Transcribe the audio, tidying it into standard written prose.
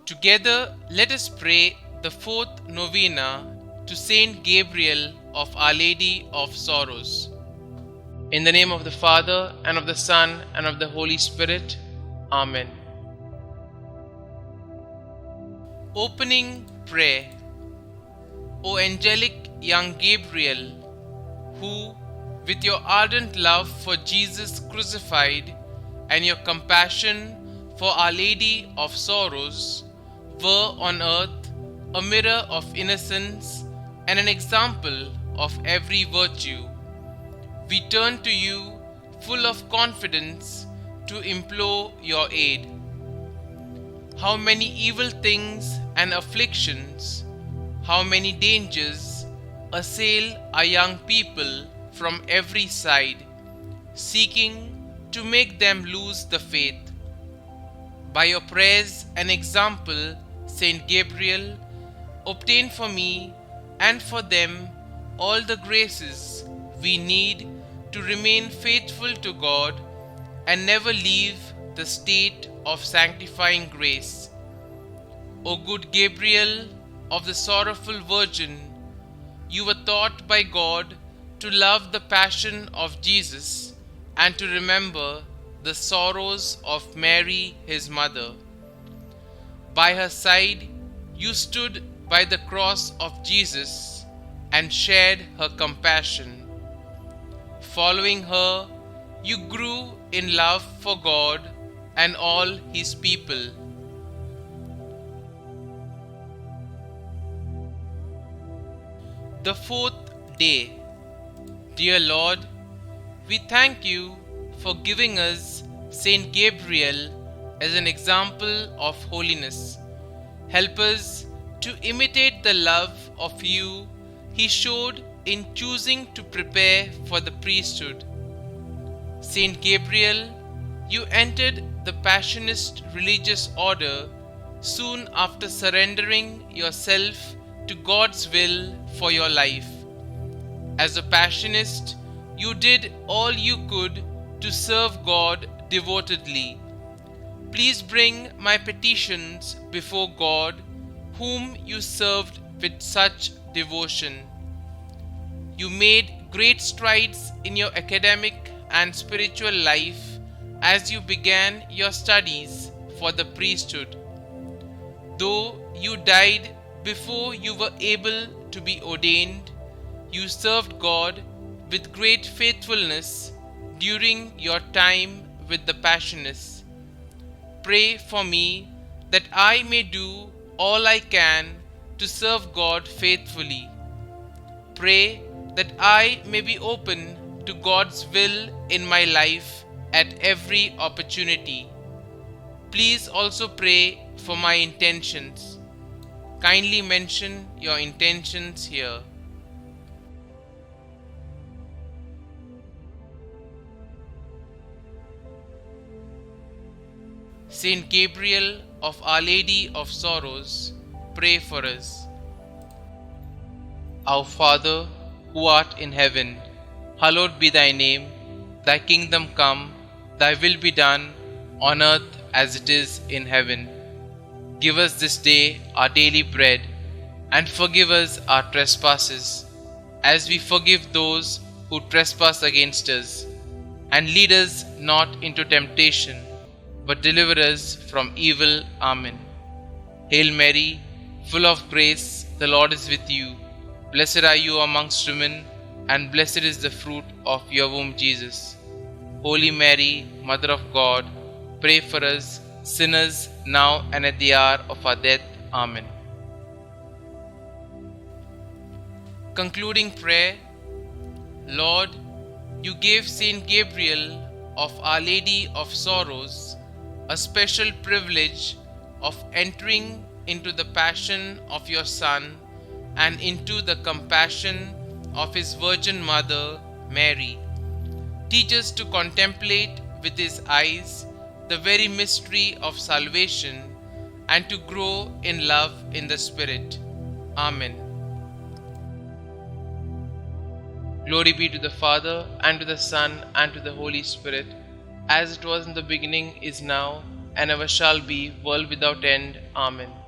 Together, let us pray the fourth novena to Saint Gabriel of Our Lady of Sorrows. In the name of the Father, and of the Son, and of the Holy Spirit. Amen. Opening prayer. O angelic young Gabriel, who, with your ardent love for Jesus crucified and your compassion for Our Lady of Sorrows, were on earth a mirror of innocence and an example of every virtue, we turn to you full of confidence to implore your aid. How many evil things and afflictions, how many dangers assail our young people from every side, seeking to make them lose the faith. By your prayers and example, Saint Gabriel, obtain for me and for them all the graces we need to remain faithful to God and never leave the state of sanctifying grace. O good Gabriel of the sorrowful Virgin, you were taught by God to love the passion of Jesus and to remember the sorrows of Mary, his mother. By her side, you stood by the cross of Jesus and shared her compassion. Following her, you grew in love for God and all His people. The fourth day. Dear Lord, we thank you for giving us Saint Gabriel as an example of holiness. Help us to imitate the love of you he showed in choosing to prepare for the priesthood. Saint Gabriel, you entered the Passionist religious order soon after surrendering yourself to God's will for your life. As a Passionist, you did all you could to serve God devotedly. Please bring my petitions before God, whom you served with such devotion. You made great strides in your academic and spiritual life as you began your studies for the priesthood. Though you died before you were able to be ordained, you served God with great faithfulness during your time with the Passionists. Pray for me that I may do all I can to serve God faithfully. Pray that I may be open to God's will in my life at every opportunity. Please also pray for my intentions. Kindly mention your intentions here. Saint Gabriel of Our Lady of Sorrows, pray for us. Our Father, who art in heaven, hallowed be thy name. Thy kingdom come, thy will be done, on earth as it is in heaven. Give us this day our daily bread, and forgive us our trespasses, as we forgive those who trespass against us. And lead us not into temptation, but deliver us from evil. Amen. Hail Mary, full of grace, the Lord is with you. Blessed are you amongst women, and blessed is the fruit of your womb, Jesus. Holy Mary, Mother of God, pray for us sinners, now and at the hour of our death. Amen. Concluding prayer. Lord, you gave Saint Gabriel of Our Lady of Sorrows a special privilege of entering into the passion of your Son and into the compassion of his Virgin Mother, Mary. Teach us to contemplate with his eyes the very mystery of salvation and to grow in love in the Spirit. Amen. Glory be to the Father, and to the Son, and to the Holy Spirit, as it was in the beginning, is now, and ever shall be, world without end. Amen.